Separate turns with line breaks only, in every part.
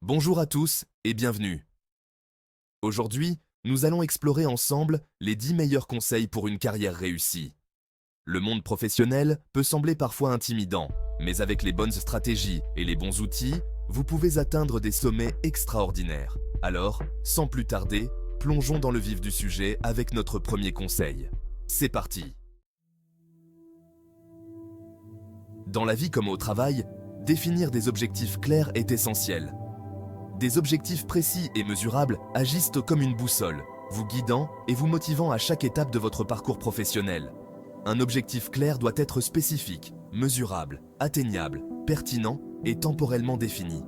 Bonjour à tous et bienvenue. Aujourd'hui, nous allons explorer ensemble les 10 meilleurs conseils pour une carrière réussie. Le monde professionnel peut sembler parfois intimidant, mais avec les bonnes stratégies et les bons outils, vous pouvez atteindre des sommets extraordinaires. Alors, sans plus tarder, plongeons dans le vif du sujet avec notre premier conseil. C'est parti! Dans la vie comme au travail, définir des objectifs clairs est essentiel. Des objectifs précis et mesurables agissent comme une boussole, vous guidant et vous motivant à chaque étape de votre parcours professionnel. Un objectif clair doit être spécifique, mesurable, atteignable, pertinent et temporellement défini.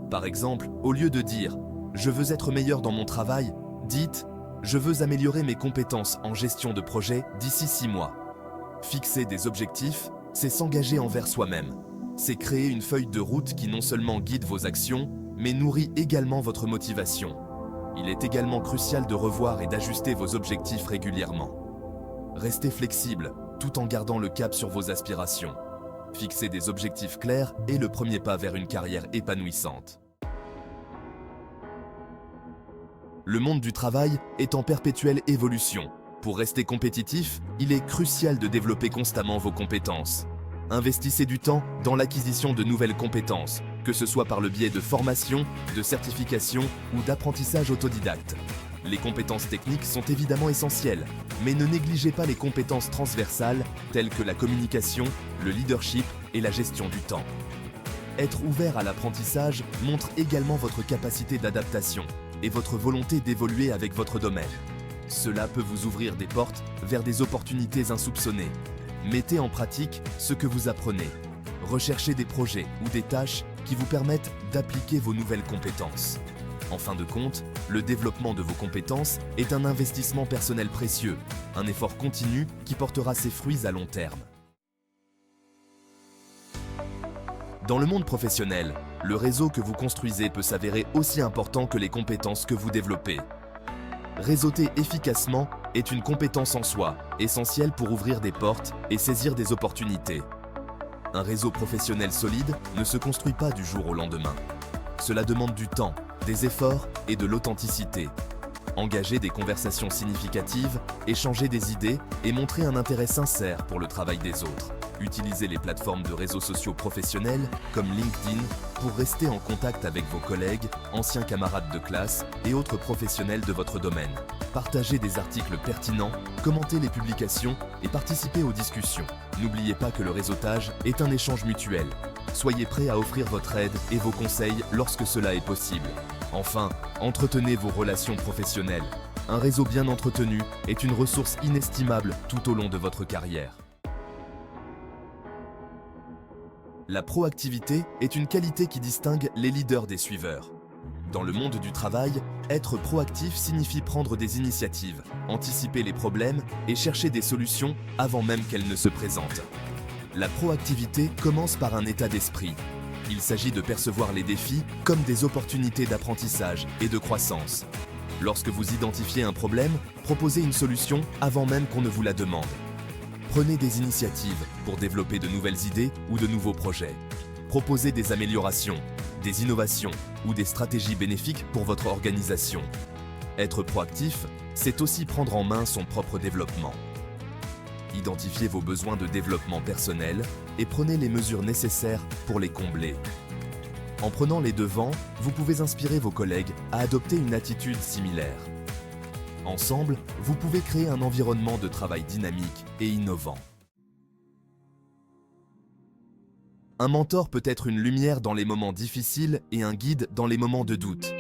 Par exemple, au lieu de dire « je veux être meilleur dans mon travail », dites « je veux améliorer mes compétences en gestion de projet d'ici 6 mois ». Fixer des objectifs, c'est s'engager envers soi-même. C'est créer une feuille de route qui non seulement guide vos actions, mais nourrit également votre motivation. Il est également crucial de revoir et d'ajuster vos objectifs régulièrement. Restez flexible, tout en gardant le cap sur vos aspirations. Fixer des objectifs clairs est le premier pas vers une carrière épanouissante. Le monde du travail est en perpétuelle évolution. Pour rester compétitif, il est crucial de développer constamment vos compétences. Investissez du temps dans l'acquisition de nouvelles compétences, que ce soit par le biais de formation, de certification ou d'apprentissage autodidacte. Les compétences techniques sont évidemment essentielles, mais ne négligez pas les compétences transversales telles que la communication, le leadership et la gestion du temps. Être ouvert à l'apprentissage montre également votre capacité d'adaptation et votre volonté d'évoluer avec votre domaine. Cela peut vous ouvrir des portes vers des opportunités insoupçonnées. Mettez en pratique ce que vous apprenez. Recherchez des projets ou des tâches qui vous permettent d'appliquer vos nouvelles compétences. En fin de compte, le développement de vos compétences est un investissement personnel précieux, un effort continu qui portera ses fruits à long terme. Dans le monde professionnel, le réseau que vous construisez peut s'avérer aussi important que les compétences que vous développez. Réseauter efficacement est une compétence en soi, essentielle pour ouvrir des portes et saisir des opportunités. Un réseau professionnel solide ne se construit pas du jour au lendemain. Cela demande du temps, des efforts et de l'authenticité. Engager des conversations significatives, échanger des idées et montrer un intérêt sincère pour le travail des autres. Utilisez les plateformes de réseaux sociaux professionnels comme LinkedIn pour rester en contact avec vos collègues, anciens camarades de classe et autres professionnels de votre domaine. Partagez des articles pertinents, commentez les publications et participez aux discussions. N'oubliez pas que le réseautage est un échange mutuel. Soyez prêt à offrir votre aide et vos conseils lorsque cela est possible. Enfin, entretenez vos relations professionnelles. Un réseau bien entretenu est une ressource inestimable tout au long de votre carrière. La proactivité est une qualité qui distingue les leaders des suiveurs. Dans le monde du travail, être proactif signifie prendre des initiatives, anticiper les problèmes et chercher des solutions avant même qu'elles ne se présentent. La proactivité commence par un état d'esprit. Il s'agit de percevoir les défis comme des opportunités d'apprentissage et de croissance. Lorsque vous identifiez un problème, proposez une solution avant même qu'on ne vous la demande. Prenez des initiatives pour développer de nouvelles idées ou de nouveaux projets. Proposez des améliorations, des innovations ou des stratégies bénéfiques pour votre organisation. Être proactif, c'est aussi prendre en main son propre développement. Identifiez vos besoins de développement personnel et prenez les mesures nécessaires pour les combler. En prenant les devants, vous pouvez inspirer vos collègues à adopter une attitude similaire. Ensemble, vous pouvez créer un environnement de travail dynamique et innovant. Un mentor peut être une lumière dans les moments difficiles et un guide dans les moments de doute.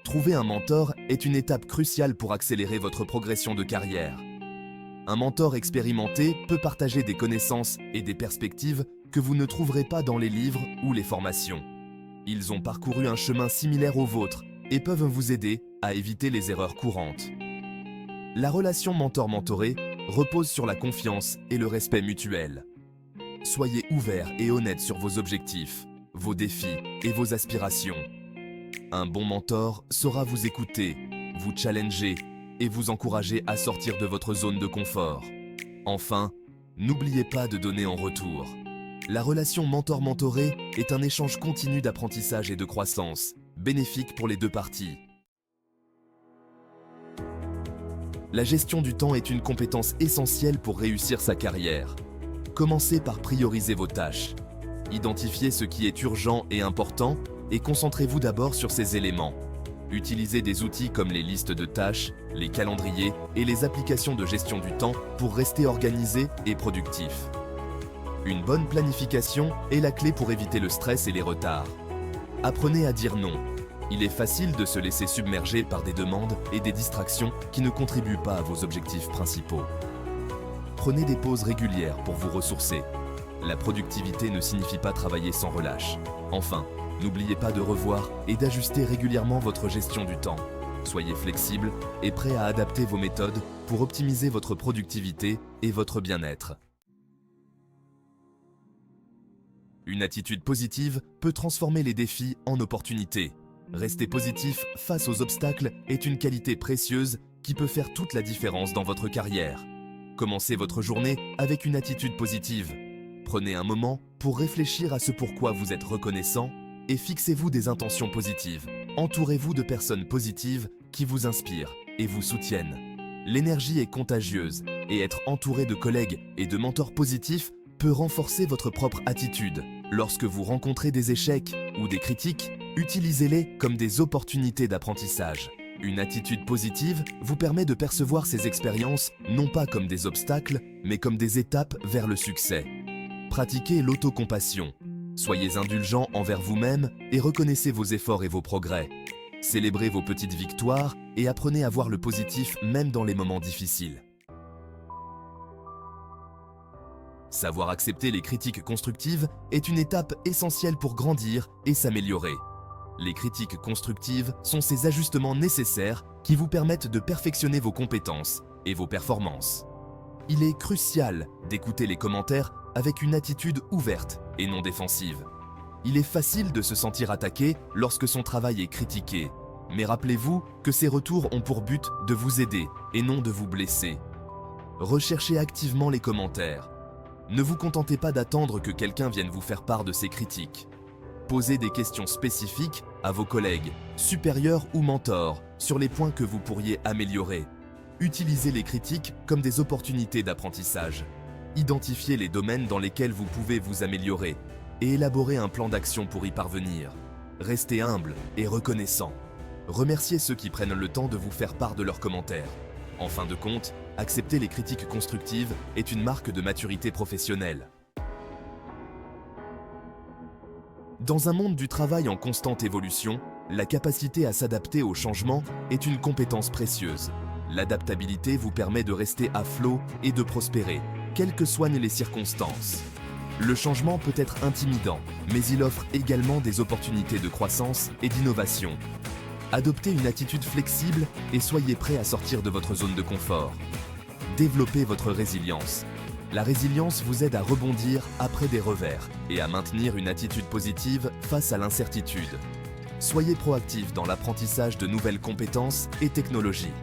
Trouver un mentor est une étape cruciale pour accélérer votre progression de carrière. Un mentor expérimenté peut partager des connaissances et des perspectives que vous ne trouverez pas dans les livres ou les formations. Ils ont parcouru un chemin similaire au vôtre et peuvent vous aider à éviter les erreurs courantes. La relation mentor-mentoré repose sur la confiance et le respect mutuel. Soyez ouvert et honnête sur vos objectifs, vos défis et vos aspirations. Un bon mentor saura vous écouter, vous challenger et vous encourager à sortir de votre zone de confort. Enfin, n'oubliez pas de donner en retour. La relation mentor-mentoré est un échange continu d'apprentissage et de croissance. bénéfique pour les deux parties. La gestion du temps est une compétence essentielle pour réussir sa carrière. Commencez par prioriser vos tâches. Identifiez ce qui est urgent et important et concentrez-vous d'abord sur ces éléments. Utilisez des outils comme les listes de tâches, les calendriers et les applications de gestion du temps pour rester organisé et productif. Une bonne planification est la clé pour éviter le stress et les retards. Apprenez à dire non. Il est facile de se laisser submerger par des demandes et des distractions qui ne contribuent pas à vos objectifs principaux. Prenez des pauses régulières pour vous ressourcer. La productivité ne signifie pas travailler sans relâche. Enfin, n'oubliez pas de revoir et d'ajuster régulièrement votre gestion du temps. Soyez flexible et prêt à adapter vos méthodes pour optimiser votre productivité et votre bien-être. Une attitude positive peut transformer les défis en opportunités. Rester positif face aux obstacles est une qualité précieuse qui peut faire toute la différence dans votre carrière. Commencez votre journée avec une attitude positive. Prenez un moment pour réfléchir à ce pourquoi vous êtes reconnaissant et fixez-vous des intentions positives. Entourez-vous de personnes positives qui vous inspirent et vous soutiennent. L'énergie est contagieuse et être entouré de collègues et de mentors positifs peut renforcer votre propre attitude. Lorsque vous rencontrez des échecs ou des critiques, utilisez-les comme des opportunités d'apprentissage. Une attitude positive vous permet de percevoir ces expériences non pas comme des obstacles, mais comme des étapes vers le succès. Pratiquez l'autocompassion. Soyez indulgent envers vous-même et reconnaissez vos efforts et vos progrès. Célébrez vos petites victoires et apprenez à voir le positif même dans les moments difficiles. Savoir accepter les critiques constructives est une étape essentielle pour grandir et s'améliorer. Les critiques constructives sont ces ajustements nécessaires qui vous permettent de perfectionner vos compétences et vos performances. Il est crucial d'écouter les commentaires avec une attitude ouverte et non défensive. Il est facile de se sentir attaqué lorsque son travail est critiqué, mais rappelez-vous que ces retours ont pour but de vous aider et non de vous blesser. Recherchez activement les commentaires. Ne vous contentez pas d'attendre que quelqu'un vienne vous faire part de ses critiques. Posez des questions spécifiques à vos collègues, supérieurs ou mentors, sur les points que vous pourriez améliorer. Utilisez les critiques comme des opportunités d'apprentissage. Identifiez les domaines dans lesquels vous pouvez vous améliorer et élaborez un plan d'action pour y parvenir. Restez humble et reconnaissant. Remerciez ceux qui prennent le temps de vous faire part de leurs commentaires. En fin de compte, accepter les critiques constructives est une marque de maturité professionnelle. Dans un monde du travail en constante évolution, la capacité à s'adapter aux changements est une compétence précieuse. L'adaptabilité vous permet de rester à flot et de prospérer, quelles que soient les circonstances. Le changement peut être intimidant, mais il offre également des opportunités de croissance et d'innovation. Adoptez une attitude flexible et soyez prêt à sortir de votre zone de confort. Développez votre résilience. La résilience vous aide à rebondir après des revers et à maintenir une attitude positive face à l'incertitude. Soyez proactif dans l'apprentissage de nouvelles compétences et technologies.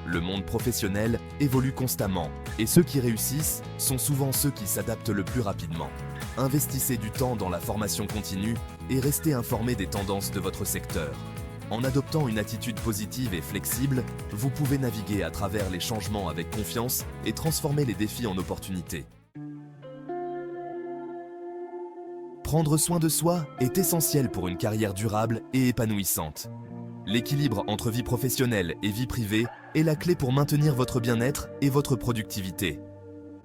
Le monde professionnel évolue constamment et ceux qui réussissent sont souvent ceux qui s'adaptent le plus rapidement. Investissez du temps dans la formation continue et restez informé des tendances de votre secteur. En adoptant une attitude positive et flexible, vous pouvez naviguer à travers les changements avec confiance et transformer les défis en opportunités. Prendre soin de soi est essentiel pour une carrière durable et épanouissante. L'équilibre entre vie professionnelle et vie privée est la clé pour maintenir votre bien-être et votre productivité.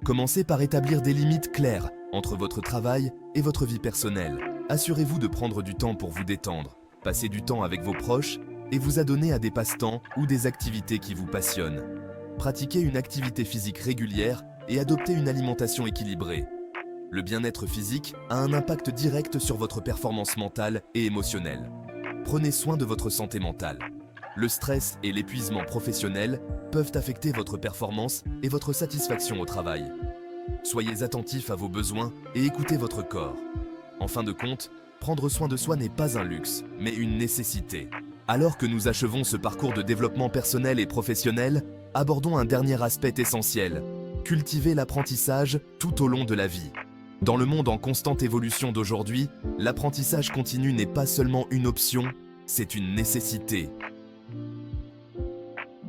Commencez par établir des limites claires entre votre travail et votre vie personnelle. Assurez-vous de prendre du temps pour vous détendre. Passez du temps avec vos proches et vous adonner à des passe-temps ou des activités qui vous passionnent. Pratiquez une activité physique régulière et adoptez une alimentation équilibrée. Le bien-être physique a un impact direct sur votre performance mentale et émotionnelle. Prenez soin de votre santé mentale. Le stress et l'épuisement professionnel peuvent affecter votre performance et votre satisfaction au travail. Soyez attentif à vos besoins et écoutez votre corps. En fin de compte, prendre soin de soi n'est pas un luxe, mais une nécessité. Alors que nous achevons ce parcours de développement personnel et professionnel, abordons un dernier aspect essentiel. Cultiver l'apprentissage tout au long de la vie. Dans le monde en constante évolution d'aujourd'hui, l'apprentissage continu n'est pas seulement une option, c'est une nécessité.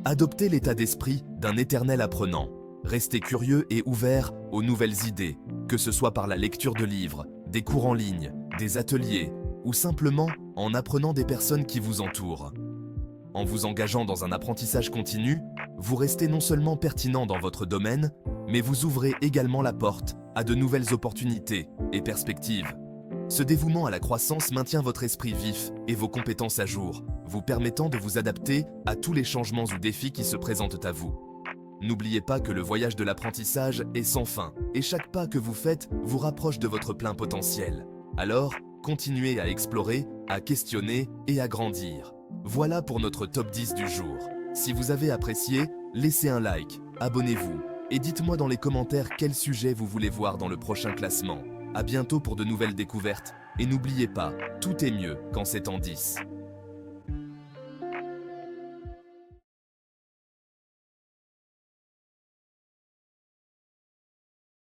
Adoptez l'état d'esprit d'un éternel apprenant. Restez curieux et ouvert aux nouvelles idées, que ce soit par la lecture de livres, des cours en ligne, des ateliers, ou simplement en apprenant des personnes qui vous entourent. En vous engageant dans un apprentissage continu, vous restez non seulement pertinent dans votre domaine, mais vous ouvrez également la porte à de nouvelles opportunités et perspectives. Ce dévouement à la croissance maintient votre esprit vif et vos compétences à jour, vous permettant de vous adapter à tous les changements ou défis qui se présentent à vous. N'oubliez pas que le voyage de l'apprentissage est sans fin, et chaque pas que vous faites vous rapproche de votre plein potentiel. Alors, continuez à explorer, à questionner et à grandir. Voilà pour notre top 10 du jour. Si vous avez apprécié, laissez un like, abonnez-vous, et dites-moi dans les commentaires quel sujet vous voulez voir dans le prochain classement. À bientôt pour de nouvelles découvertes, et n'oubliez pas, tout est mieux quand c'est en 10.